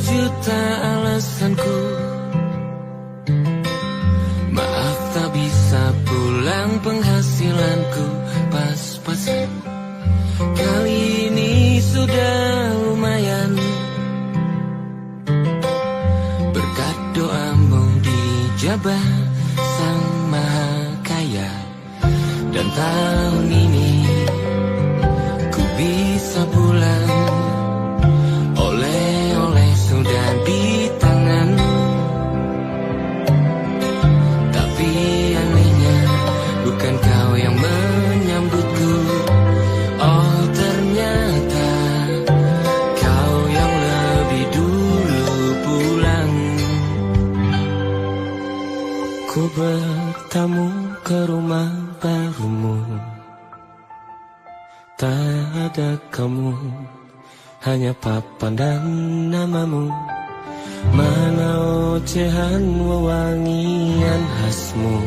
berjuta alasanku. Maaf tak bisa pulang, penghasilanku pas-pasan. Kali ini sudah lumayan, berkat doamu dijabah Sang Maha Kaya. Dan tahun ini ku bisa pulang, oleh-oleh sudah di tangan. Tapi anehnya bukan kau yang menyambutku. Oh ternyata kau yang lebih dulu pulang. Ku bertamu ke rumah barumu, tak ada kamu, hanya papan dan namamu. Mana ocehan wewangian khasmu.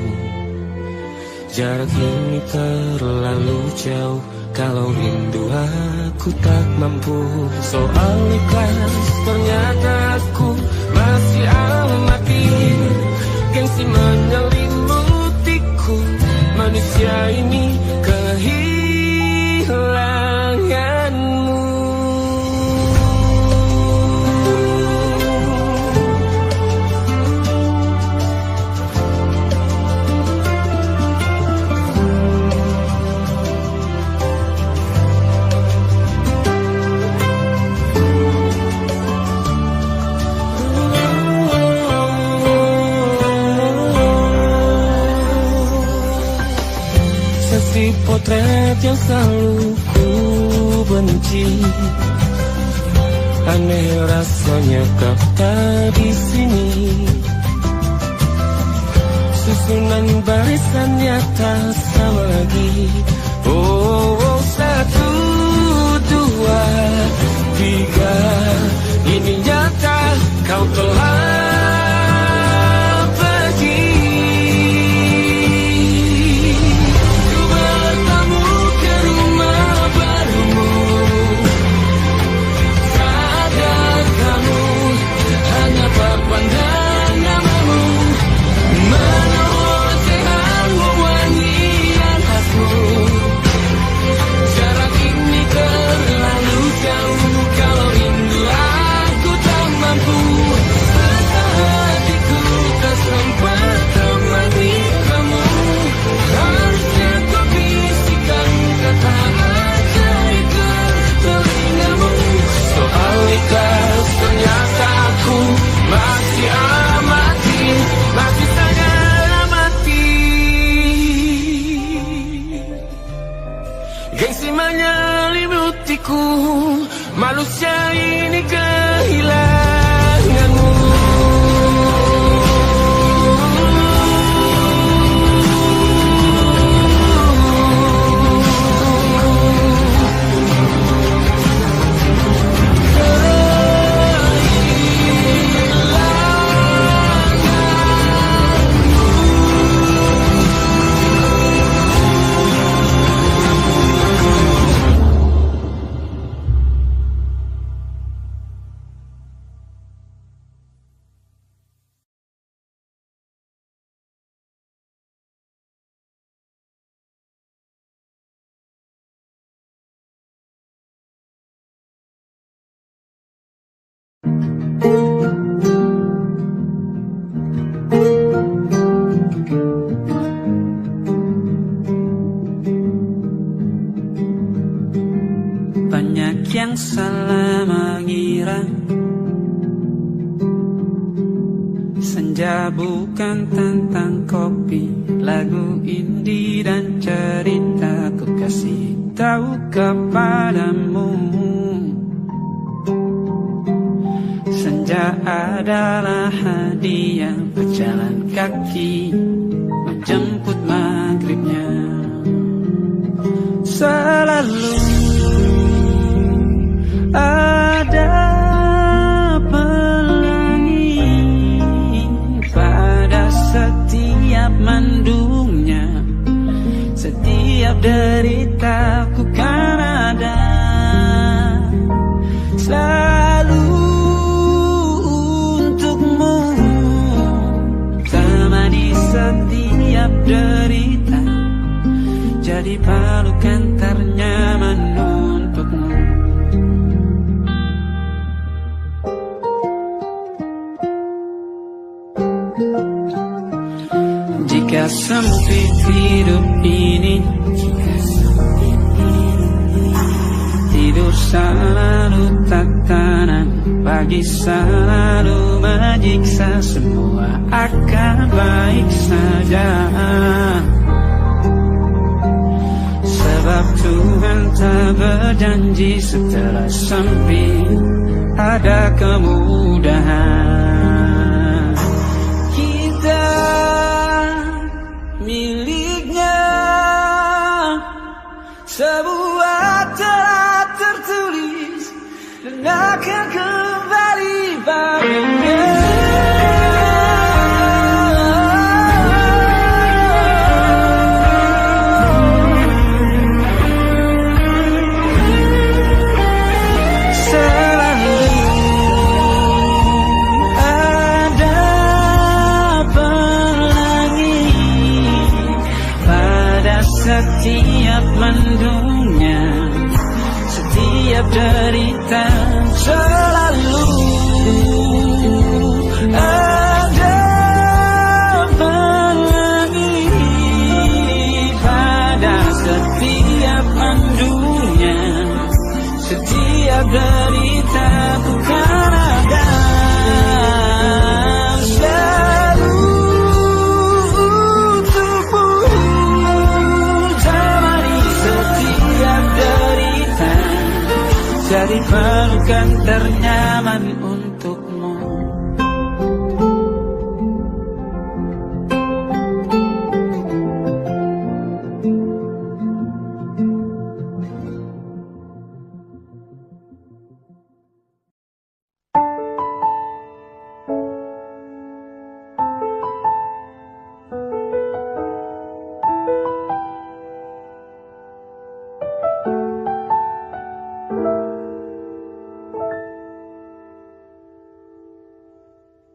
Jarak ini terlalu jauh, kalau rindu aku tak mampu. Soal ikhlas ternyata aku masih amati. Gengsi menyelimutiku, manusia ini kehilanganmu. Sesi potret yang selalu ku benci, aneh rasanya kau tak di sini. Susunan barisannya tak sama lagi. Oh, oh, 1, 2, 3, ini nyata kau telah ternyata aku masih amati, masih sangat amati. Gengsi menyelimutiku, manusia ini kehilanganmu. Banyak yang salah mengira senja bukan tentang kopi, lagu indie dan cerita ku kasih tahu kepadamu. Senja adalah hadiah berjalan kaki menjemput maghribnya. Selalu ada pelangi pada setiap mendungnya. Setiap deritaku kan ada selalu jadi pelukan ternyaman untukmu. Jika sempit hidup ini, tidur selalu tatanan, pagi selalu menyiksa, semua akan baik saja. Sebab Tuhan tak berjanji setelah sempit ada kemudahan. Kita miliknya, sebuah telah tertulis dan akan kembali baginya. Selalu ada pelangi pada setiap mendungnya, setiap derita. Selalu ada pelangi pada setiap mendungnya, setiap derita. Bukan ada selalu untukmu, temani setiap derita, jadi pelukan ternyaman untukmu.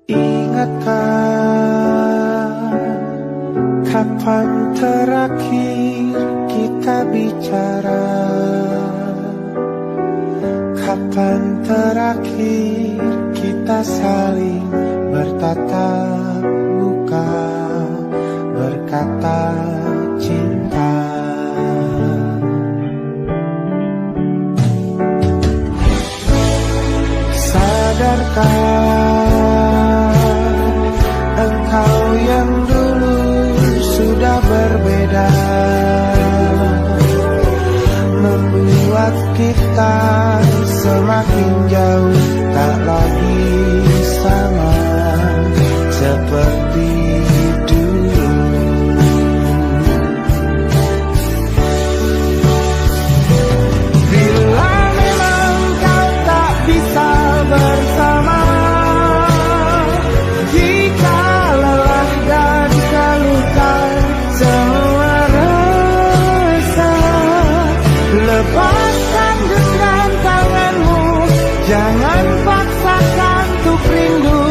Ingatkah kapan terakhir kita bicara? Kapan terakhir kita saling bertatap muka, berkata cinta? Sadarkah engkau yang dulu sudah berbeda, membuat kita semakin jauh, tak lagi sama seperti dulu. Bila memang kau tak bisa bersama, lepaskan genggam tanganmu, jangan paksakan untuk rindu,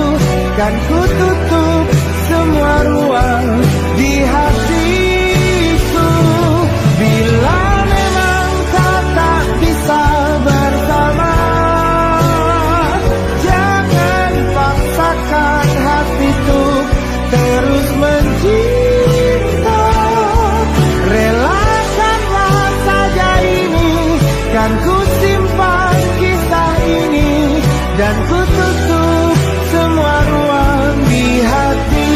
kan ku tutup semua ruang di hatiku. Bila memang kau tak bisa bersama, jangan paksakan hatiku terus mencinta. Relakanlah saja ini, kan ku simpan kisah ini, dan ku tutup semua ruang di hatiku.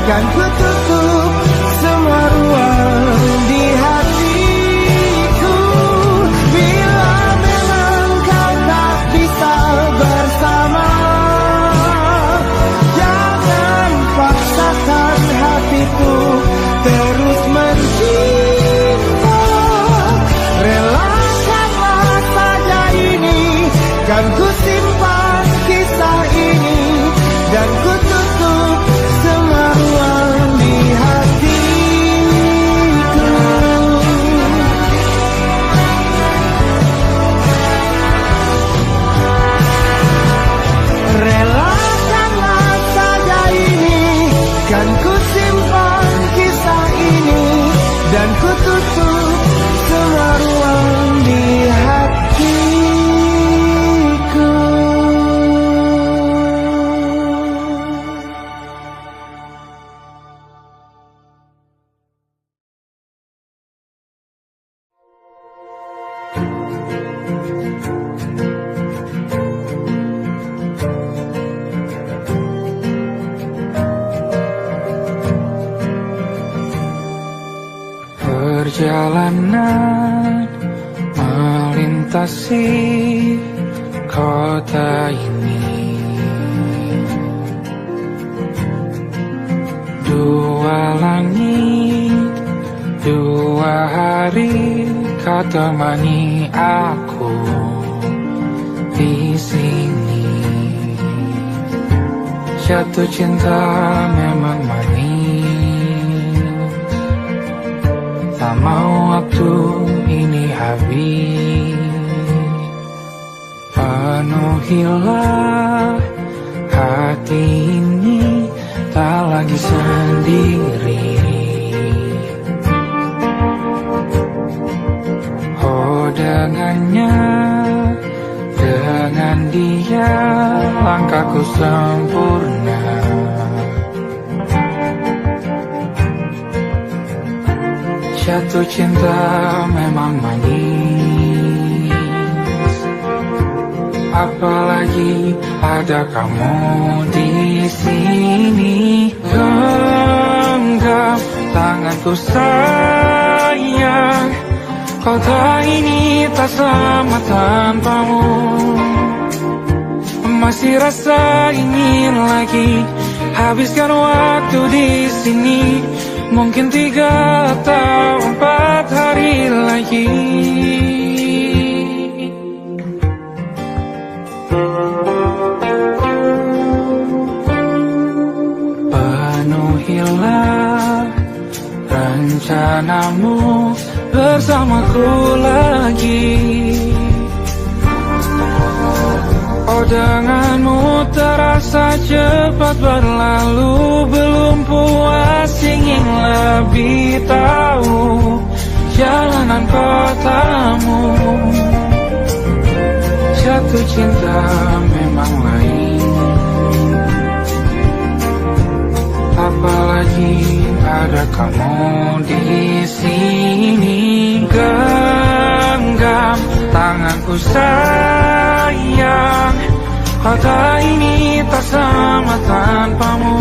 kan ku tutup semua ruang di hatiku. Bila memang kau tak bisa bersama, jangan paksakan hatiku terus mencinta. Relakanlah saja ini, kan ku simpan kisah ini, dan ku tutup semua ruang di hatiku. Relakanlah saja ini, kan ku simpan kisah ini, dan ku tutup semua ruang di hatiku. Perjalanan melintasi kota ini, dua langit, dua hari kau temani aku di sini. Jatuh cinta memang manis, tak mau waktu ini habis. Penuhilah hati ini, tak lagi sendiri. Oh dengannya, dengan dia langkahku sempurna. Jatuh cinta memang manis, apalagi ada kamu di sini. Genggam tanganku sayang, kota ini tak sama tanpamu. Masih rasa ingin lagi habiskan waktu di sini. Mungkin 3 atau 4 hari lagi. Penuhilah rencanamu bersamaku lagi. Oh denganmu terasa cepat berlalu, belum puas ingin lebih tahu jalanan kotamu. Jatuh cinta memang lain, apalagi ada kamu di sini. Genggam tanganku sayang, kota ini tak sama tanpamu.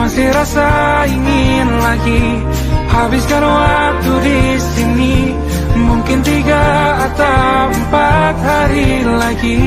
Masih rasa ingin lagi habiskan waktu di sini. Mungkin 3 atau 4 hari lagi.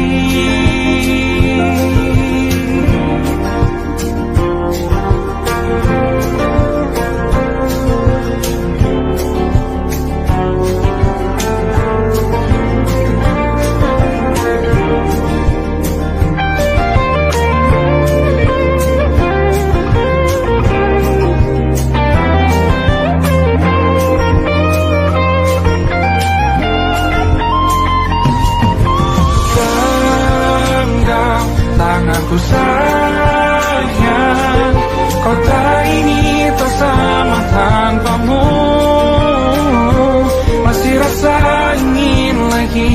Tanganku sayang, kota ini tak sama tanpamu. Masih rasa ingin lagi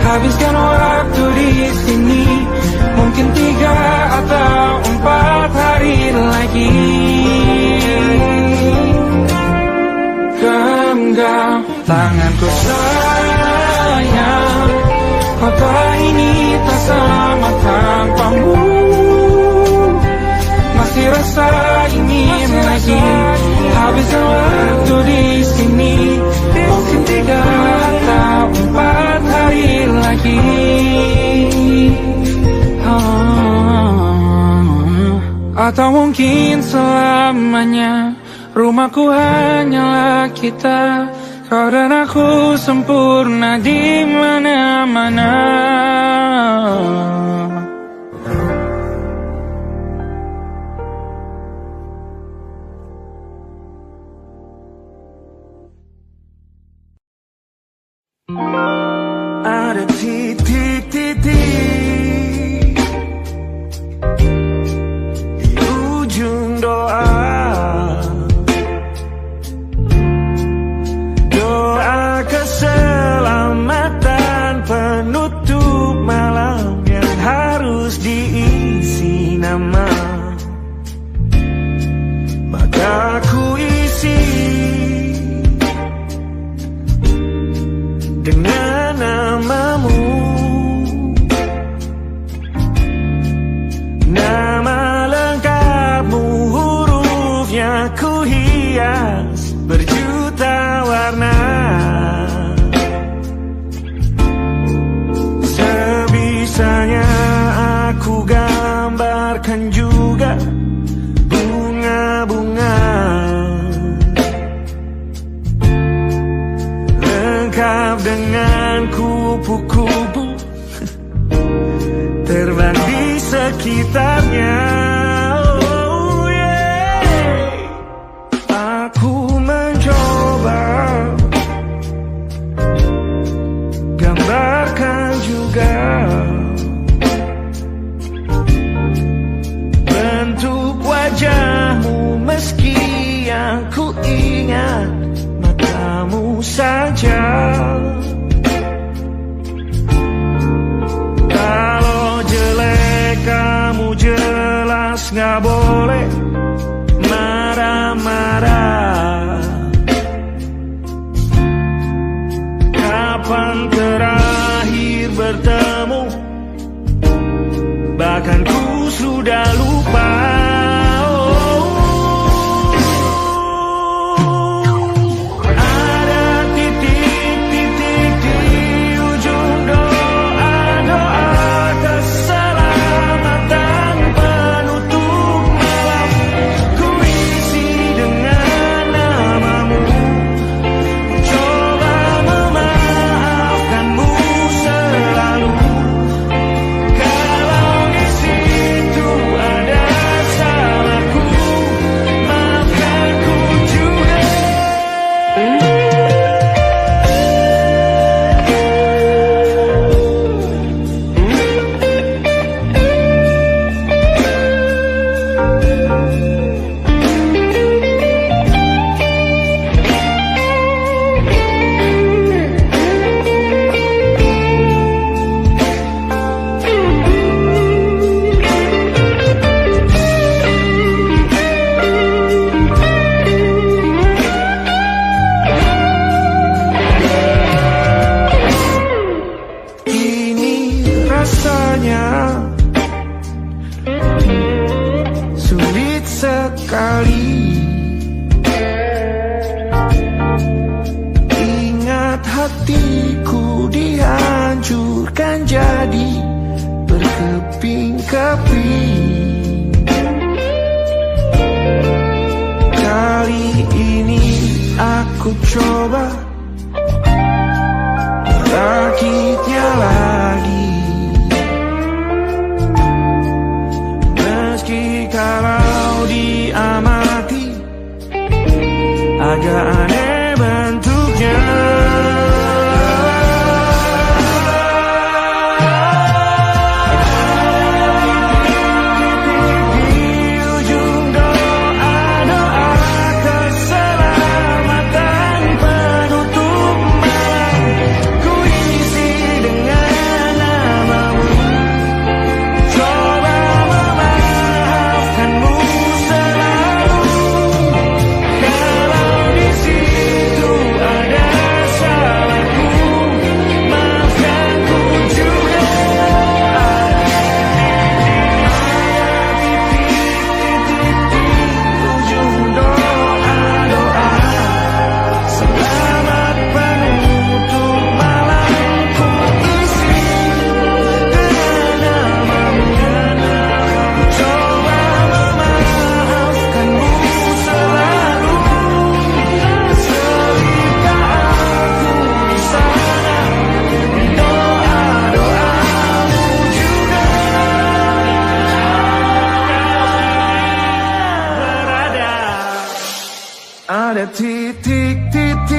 habiskan waktu di sini. Mungkin 3 atau 4 hari lagi. Genggam tanganku sayang, kota ini tak sama tanpamu. Masih Atau mungkin selamanya rumahku hanyalah kita, kau dan aku sempurna di mana-mana. Ada titik-titik di ujung doa, doa keselamatan penutup malam yang harus diisi nama. Maka ku isi dengan namamu, nama lengkapmu, hurufnya ku hias berjuta warna. Sebisanya aku gambarkan juga bunga-bunga lengkap dengan kupu-kupu terbang di sekitarnya. Oh yeah. Aku mencoba gambarkan juga bentuk wajahmu, meski yang ku ingat matamu saja. Kalau jelek kamu jelas gak boleh marah-marah. Kapan terakhir bertemu, bahkan ku sudah lupa. Hatiku dihancurkan jadi berkeping-keping. Kali ini aku coba merakitnya lagi, meski kalau diamati agak aneh bentuknya. ada titik-titik.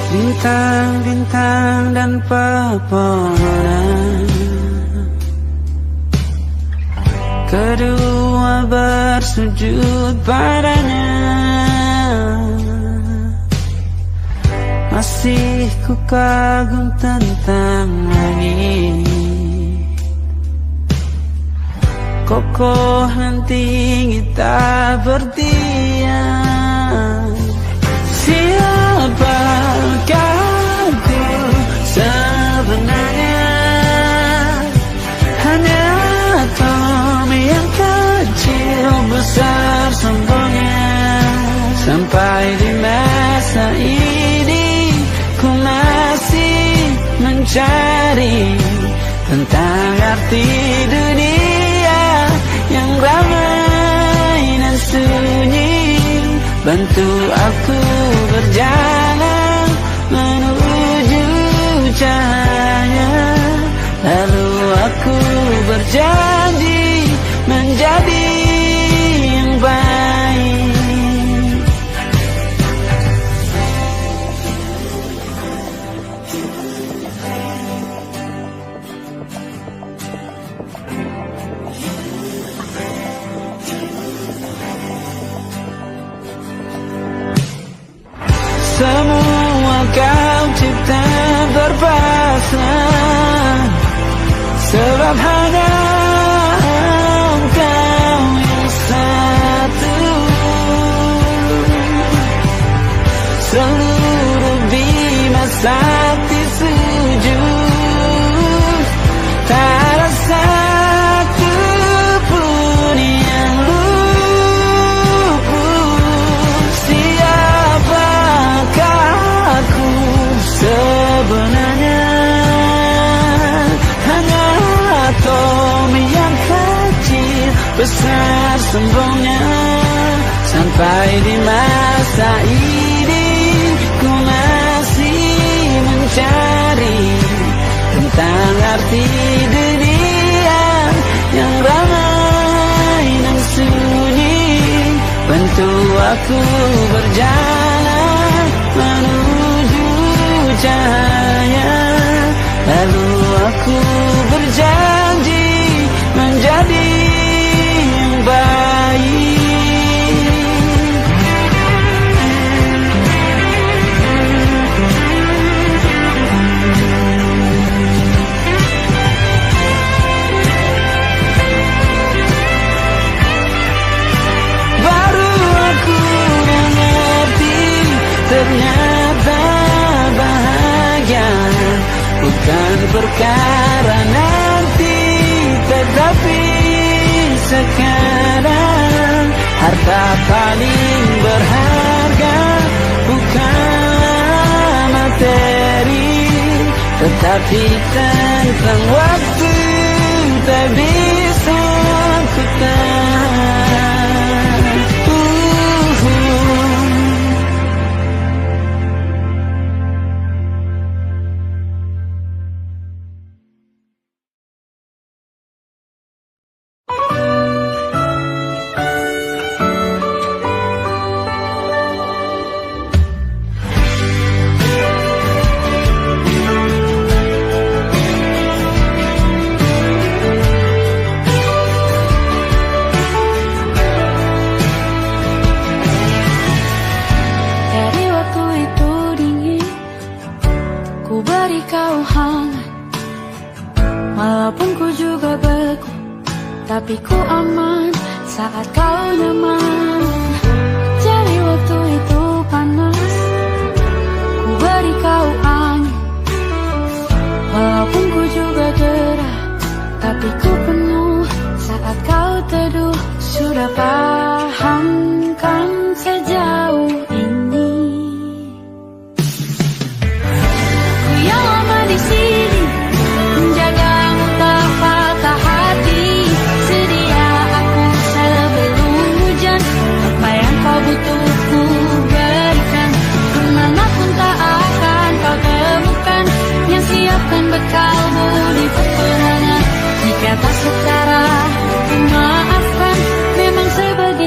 Bintang-bintang dan pepohonan, kedua bersujud padanya. Masih ku kagum tentang langit, kokoh dan tinggi tak berdiam. Siapakah ku sebenarnya? Hanya kau mencari tentang arti dunia yang ramai dan sunyi. Bantu aku berjalan menuju cahaya, lalu aku berjanji menjadi yang baik. Semua kau cipta berpasrah, sebab hanya Engkau yang satu. Seluruh bima sakti sujud, tak ada satu pun yang luput. Siapakah aku sebenarnya? Hanya atom yang kecil, besar sombongnya. Sampai di masa ini ku masih mencari tentang arti dunia yang ramai dan sunyi. Bantu aku berjalan menuju cahaya, lalu aku berjanji menjadi yang baik. Baru aku mengerti, ternyata bahagia bukan perkara nanti, tetapi sekarang. Harta paling berharga bukan materi, tetapi tentang waktu tak bisa ku tahan. Tapi ku aman saat kau nyaman. Jadi waktu itu panas, ku beri kau angin. Walaupun ku juga gerah, tapi ku penuh saat kau teduh. Sudah paham kan sejauh ini? Ku yang lama di sini menjagamu tak patah hati. Sedia aku sebelum hujan, apa yang kau butuh ku berikan. Kemanapun tak akan kau temukan yang siapkan bekalmu di peperangan. Jika tak secara maafkan, memang sebegini.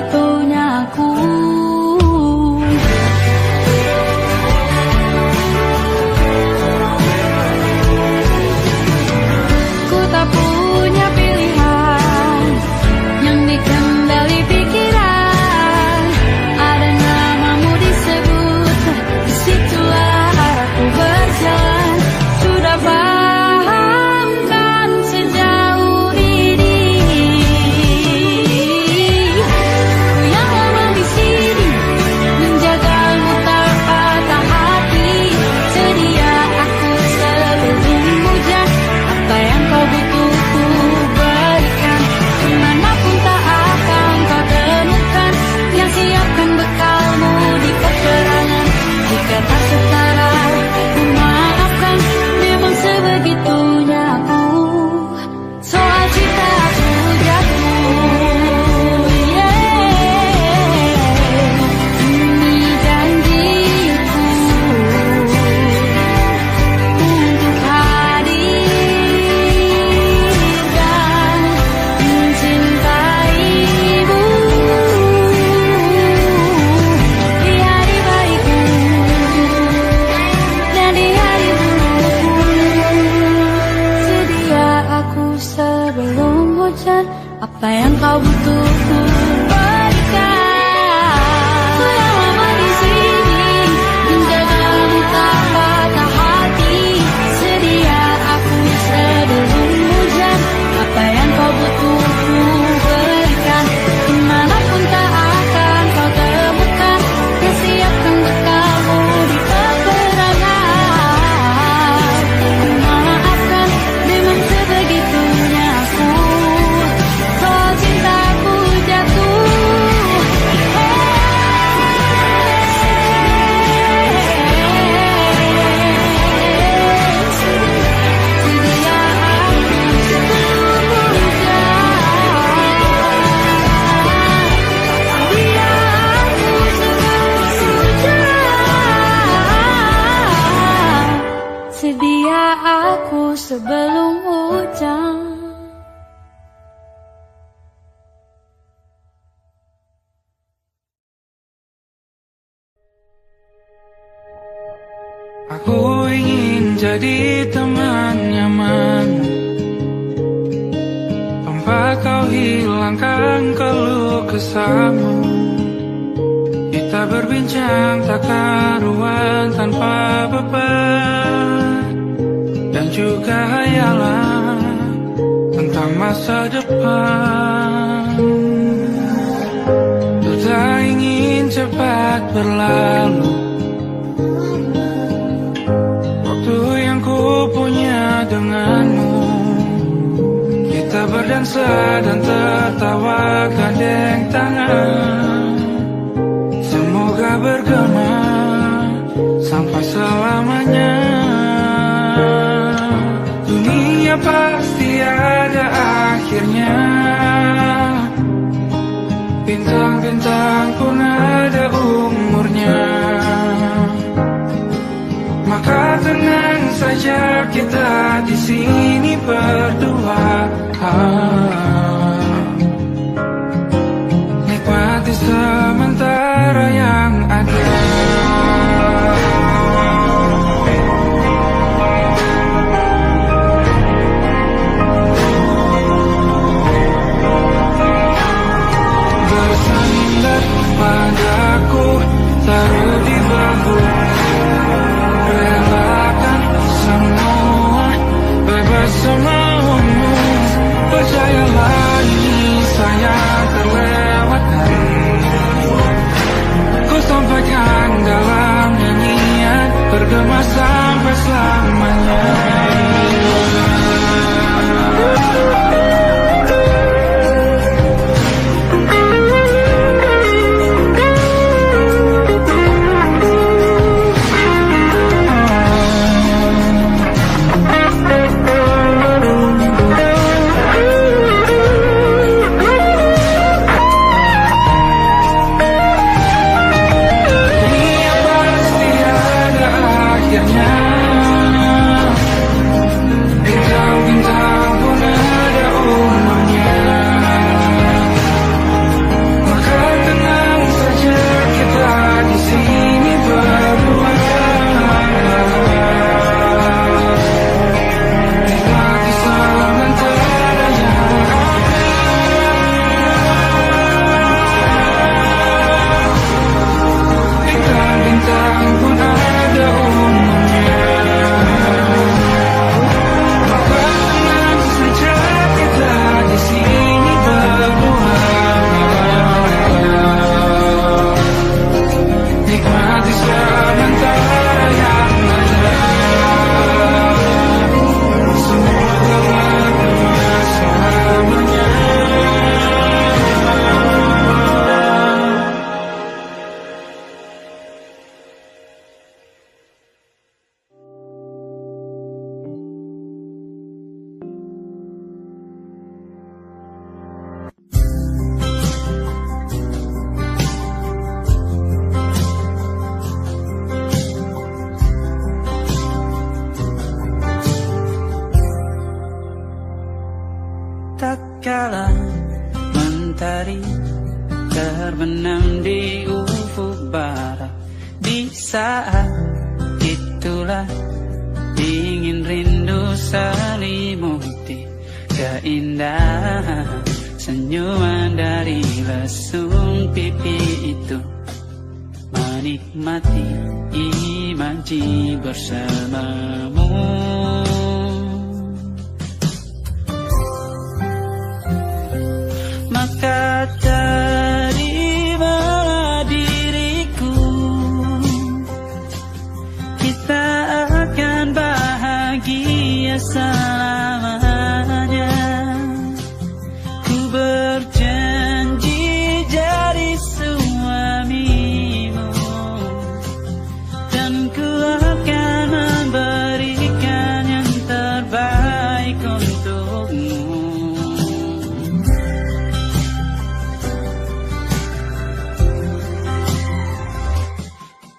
hujan. Apa yang kau butuh ku berikan. Sudah lama di sini menjagamu tak patah hati. Sedia aku sebelum hujan. Apa yang kau butuh ku berikan. Dimanapun tak akan kau temukan yang siapkan bekalmu di peperangan. Memaafkan memang sebegitunya aku. Kalau cintaku jatuh, sedia aku sebelum hujan. Sedia aku sebelum hujan. Aku ingin jadi teman nyaman, tempat kau hilangkan keluh kesahmu. Kita berbincang tak karuan tanpa beban, dan juga hayalan tentang masa depan. Ku tak ingin cepat berlalu waktu yang ku punya denganmu. Kita berdansa dan tertawa gandeng tangan. Semoga bergema sampai selamanya. Dunia pasti ada akhirnya. Bintang-bintang pun ada umurnya. Maka tenang saja kita di sini berdua. Nikmati sementara yang ada. Bersandar padaku, taruh di bahu. Relakan semua, bebas semaumu. Percayalah ini saya terlewatkan. Ku sampaikan dalam nyanyian, bergema sampai selamanya. Tatkala mentari terbenam di ufuk barat, di saat itulah ingin rindu selimuti seindah senyuman dari lesung pipi itu. Menikmati imaji bersamamu. Maka terimalah diriku, kita akan bahagia selamanya. Ku berjanji jadi suamimu, dan ku akan memberikan yang terbaik untukmu.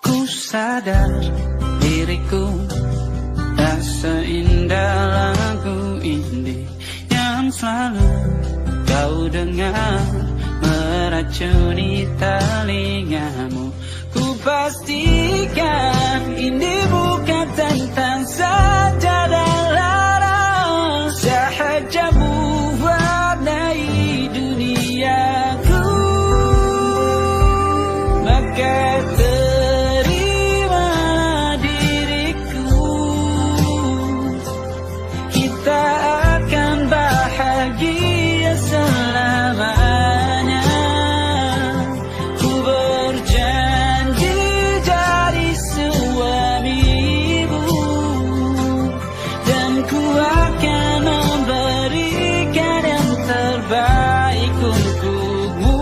Ku sadar diriku tak seindah lagu ini yang selalu kau dengar meracuni telingamu. Ku pastikan ini bukan tentang sajadah larang, sahaja mewarnai duniaku. Maka terimalah diriku, kita akan bahagia selamanya. Ku berjanji jadi suamimu, dan ku akan memberikan yang terbaik untukmu.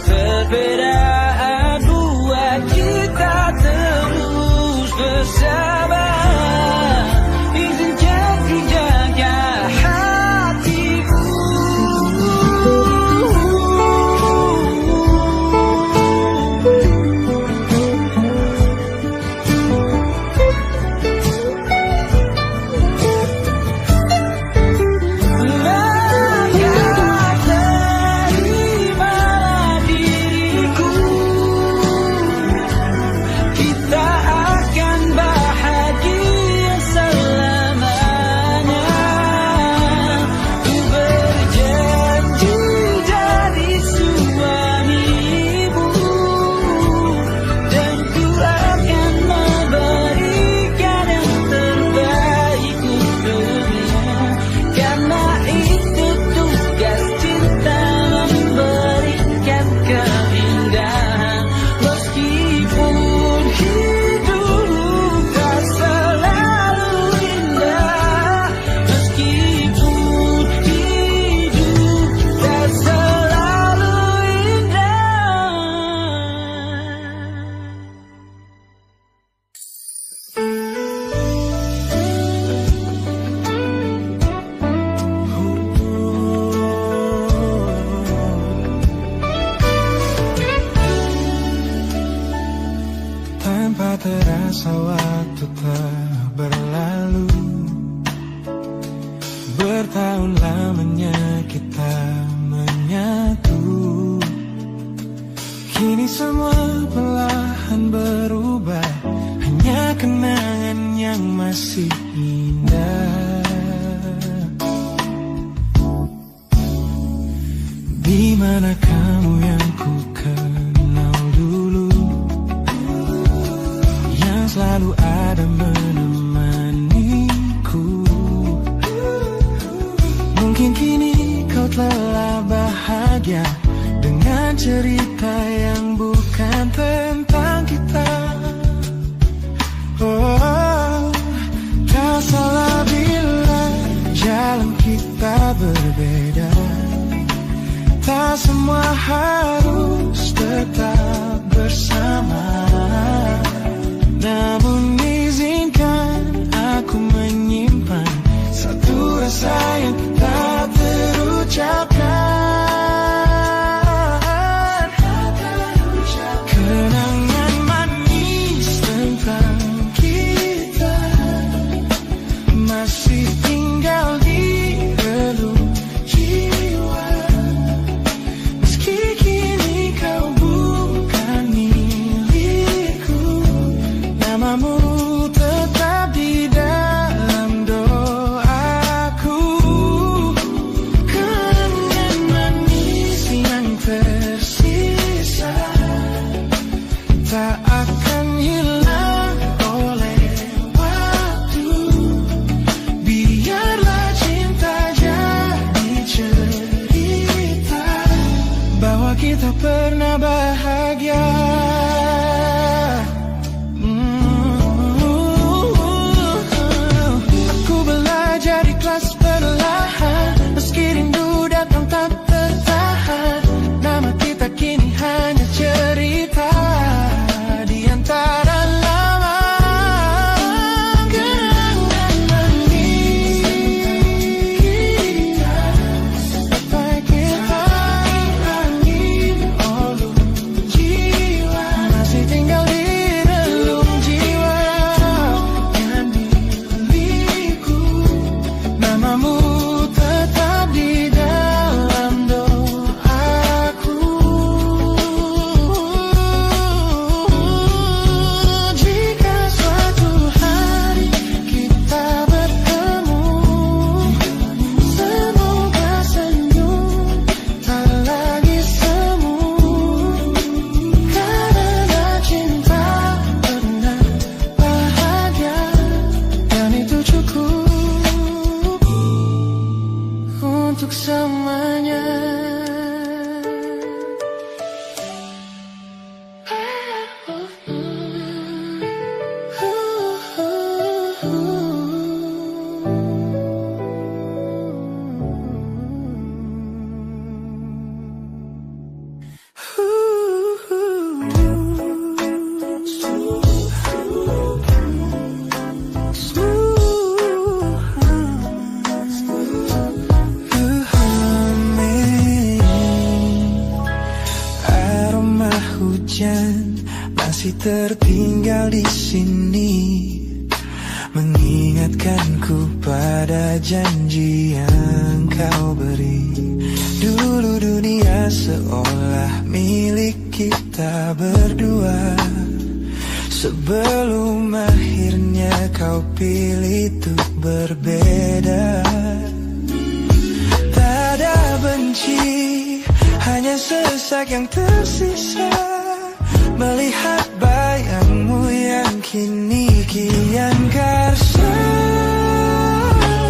Perbedaan buat kita terus bersama. Izinkan ku jaga hatimu. Maka terimalah diriku, kita akan bahagia selamanya. Ku berjanji jadi suamimu, dan ku akan memberikan yang terbaik untukmu. Karena itu tugas cinta, memberikan keindahan. Meskipun hidup tak selalu indah, meskipun hidup tak selalu indah. Tanpa terasa waktu telah berlalu, bertahun lamanya kita menyatu. Kini semua perlahan berubah, hanya kenangan yang masih indah. Di mana kamu yang ku kenal dulu, yang selalu ada menemaniku. Mungkin kini kau telah bahagia dengan cerita yang bukan tentang kita. Oh, tak salah bila jalan kita berbeda. Tak semua harus tetap bersama. Namun izinkan aku menyimpan satu rasa yang tak terucapkan. Kenangan manis tentang kita masih tinggal di relung jiwa. Meski kini kau bukan milikku, nama untuk pernah bahagia. Aku belajar ikhlas perlahan, meski rindu datang tak tertahan. Nama kita kini hanya cerita di antara lama kenangan kita. Sampai kita hilangi oleh jiwa, masih tinggal di relung jiwa yang di milikku. Namamu tetap di dalam doaku. Jika suatu hari kita bertemu, semoga senyum tak lagi semu. Karena cinta pernah bahagia, dan itu cukup untuk semuanya. Aroma hujan masih tertinggal di sini, mengingatkanku pada janji yang kau beri. Dulu dunia seolah milik kita berdua, sebelum akhirnya kau pilih untuk berbeda. Tak ada benci, hanya sesak yang tersisa, melihat bayangmu yang kini kian karsa.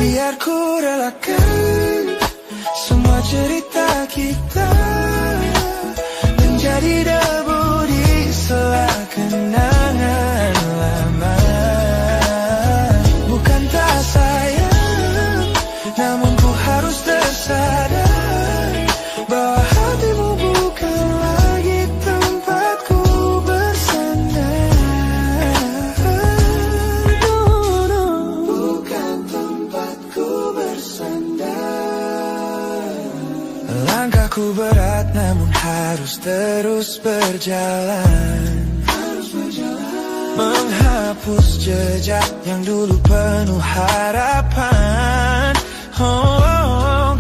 Biar ku relakan semua cerita kita menjadi debu di sela kenangan lama. Bukan tak sayang, namun ku harus tersadar bahwa hatimu bukan lagi tempatku bersandar. Bukan tempatku bersandar. Langkahku berat namun harus terus berjalan, menghapus jejak yang dulu penuh harapan.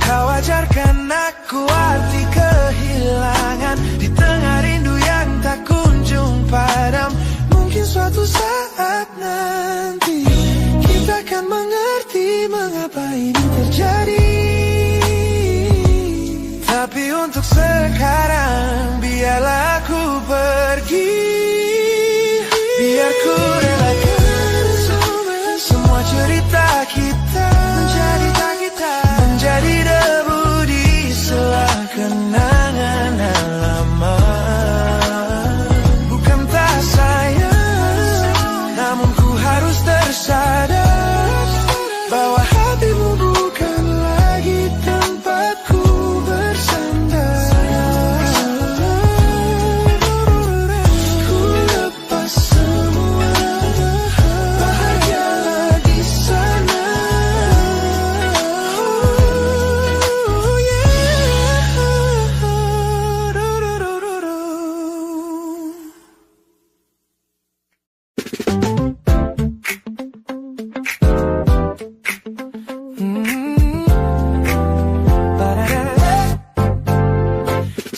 Kau ajarkan aku arti kehilangan di tengah rindu yang tak kunjung padam. Mungkin suatu saat nanti kita akan mengerti mengapa ini terjadi. Tapi untuk sekarang biarlah aku pergi. Biar ku relakan semua cerita kita menjadi debu di sela kenangan lama. Bukan tak sayang, namun ku harus tersadar bahwa hatimu bukan lagi tempatku bersandar. Ku lepas semua, bahagialah di sana.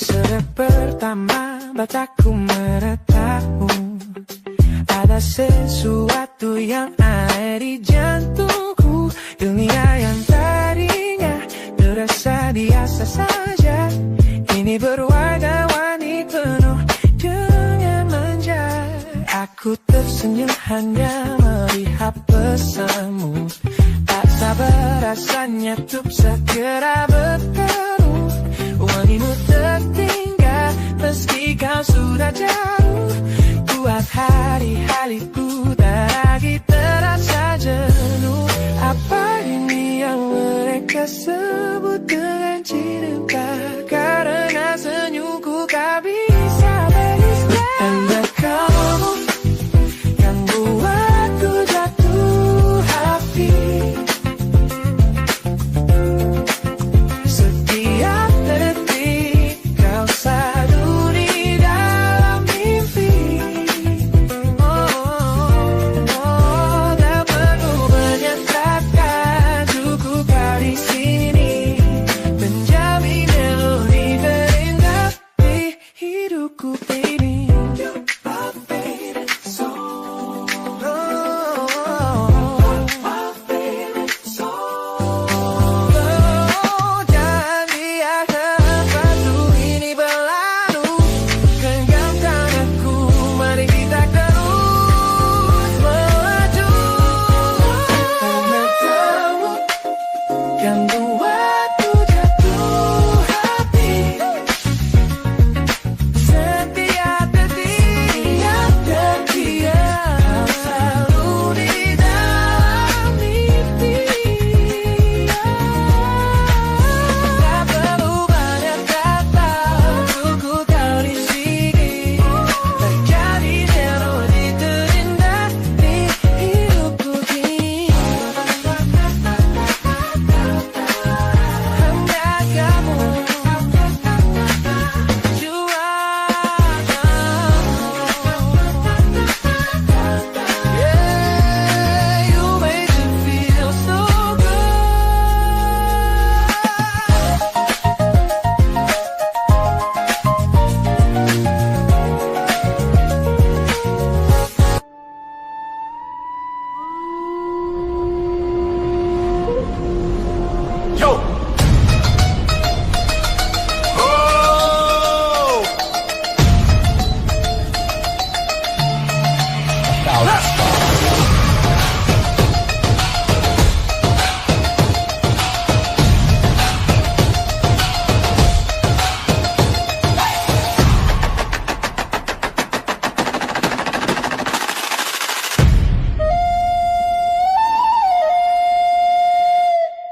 Sejak pertama bacaku meratamu, ada sesuatu yang ada di jantungku. Dunia yang tadinya terasa biasa saja, kini berwarna-warni penuh dengan manja. Aku tersenyum hanya melihat pesanmu, tak sabar rasanya untuk segera bertemu. Wangimu tertinggal kau sudah jauh. Buat hari-hariku tak lagi terasa jenuh. Apa ini yang mereka sebut dengan cinta? Karena senyumku tak bisa beristirahat. Hanya kamu yang buatku jatuh hati. Setiap detik kau selalu di dalam mimpi. Tak perlu menyatakan cukup kau di sini, menjamin melodi terindah di hidupku, baby. You're my favorite song. My favorite song. Jangan biarkan waktu ini berlalu, genggamkan aku, mari kita terus melaju. Karena kamu yang buatku jatuh hati. Setiap detik kau selalu di dalam mimpi. Tak perlu banyak kata, cukup kau di sini, menjadi melodi terindah di hidupku kini. Hanya kamu, you yeah, you make me feel so good. Yo! Oh!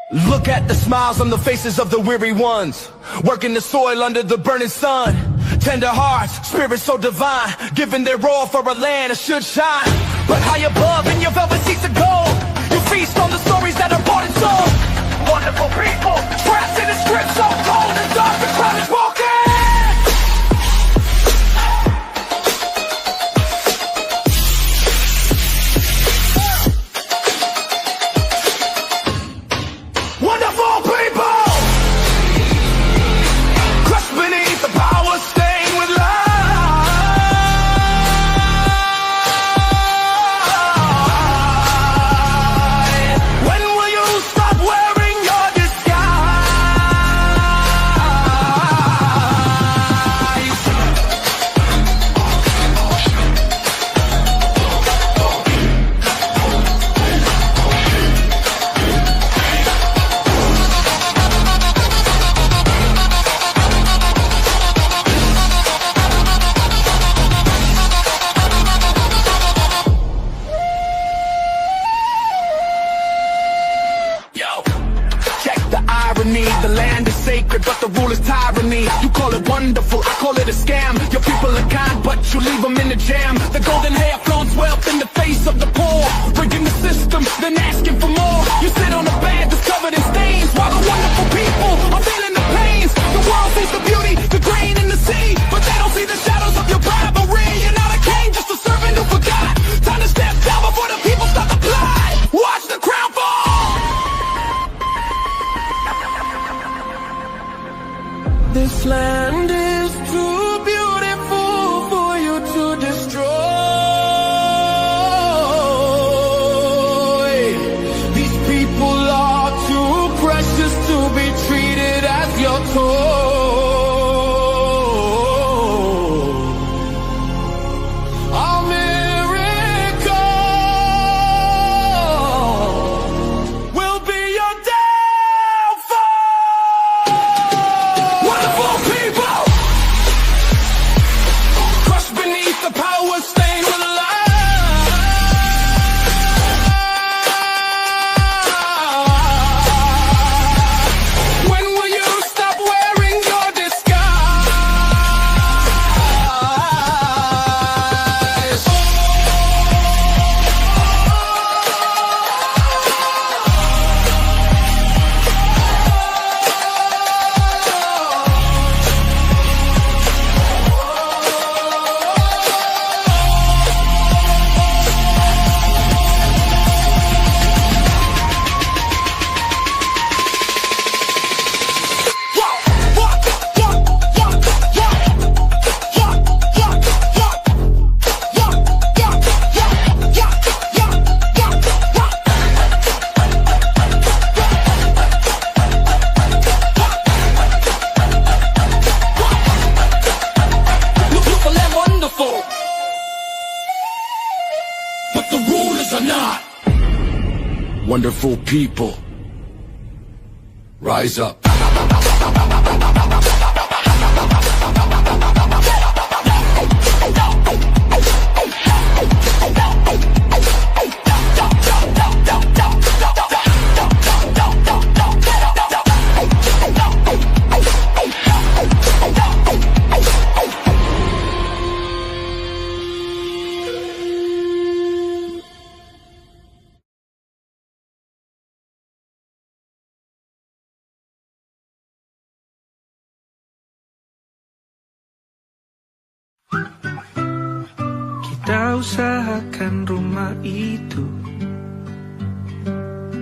Look at the smiles on the faces of the weary ones, working the soil under the burning sun. Tender hearts, spirits so divine, giving their all for a land that should shine. But high above in your velvet seats of gold, you feast on the stories that are bought and sold. Wonderful people, trapped in a script so cold and dark and crowded spoken. Wonderful people, crushed beneath the power stained with light. When will you stop wearing your disguise? Yo, check the irony. The land is sacred, but the rule is tyranny. You call it wonderful, I call it a scam. Your people are kind, but you leave them in the jam. The golden hair flaunts wealth in the face of the poor, breaking the system, then asking for more. You sit on a bed that's covered in stains, while the wonderful people are feeling the pains. The world sees the beauty, the grain in the sea, but they don't see the shadows of your bribery. You're not a king, just a servant who forgot. Time to step down before the people start to fly. Watch the crown fall. This land is too beautiful for you to destroy. These people are too precious to be treated as your toy. A miracle will be your downfall. Wonderful people. wonderful people. Rise up. Kita usahakan rumah itu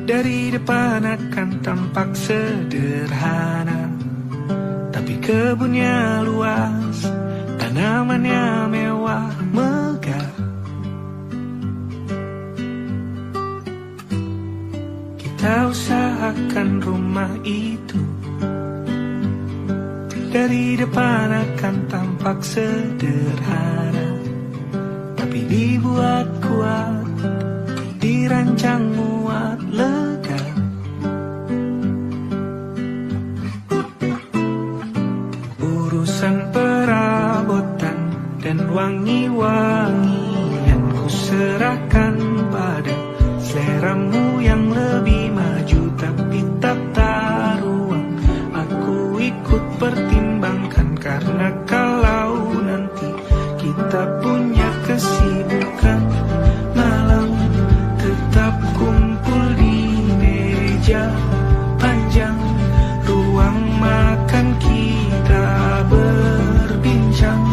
dari depan akan tampak sederhana, tapi kebunnya luas, tanamannya mewah megah. Kita usahakan rumah itu dari depan akan tampak sederhana, tapi dibuat kuat, dirancang muat lega. Urusan perabotan dan wangi-wangian ku serahkan pada seleramu yang lebih maju, tapi tata ruang aku ikut pertimbangkan, karena kalau nanti kita punya kesibukan malam, tetap kumpul di meja panjang ruang makan, kita berbincang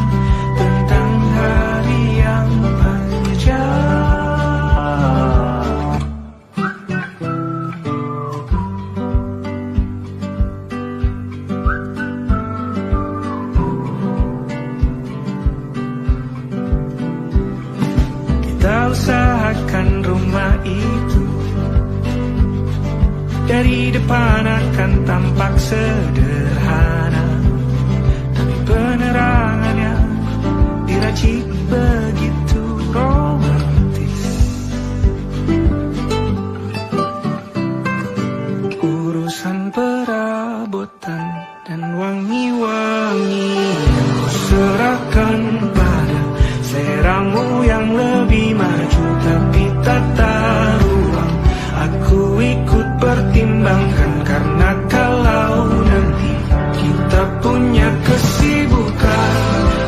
tentang hari yang panjang. Usahakan rumah itu dari depan akan tampak sederhana, tapi penerangannya diracik begitu romantis. Urusan perabotan dan wangi-wangi ku serahkan pada seleramu yang lebih maju, tapi tata ruang aku ikut pertimbangkan, karena kalau nanti kita punya kesibukan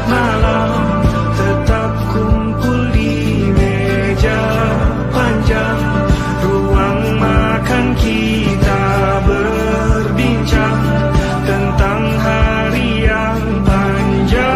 malam, tetap kumpul di meja panjang ruang makan, kita berbincang tentang hari yang panjang.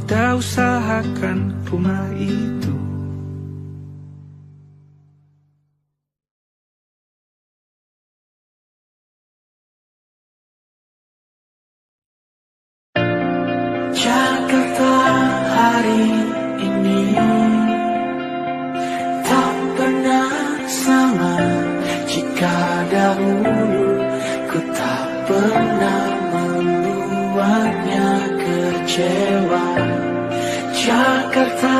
Kita usahakan rumah itu. Jakarta hari ini tak pernah sama, jika dahulu ku tak pernah membuatnya kecewa. Jakarta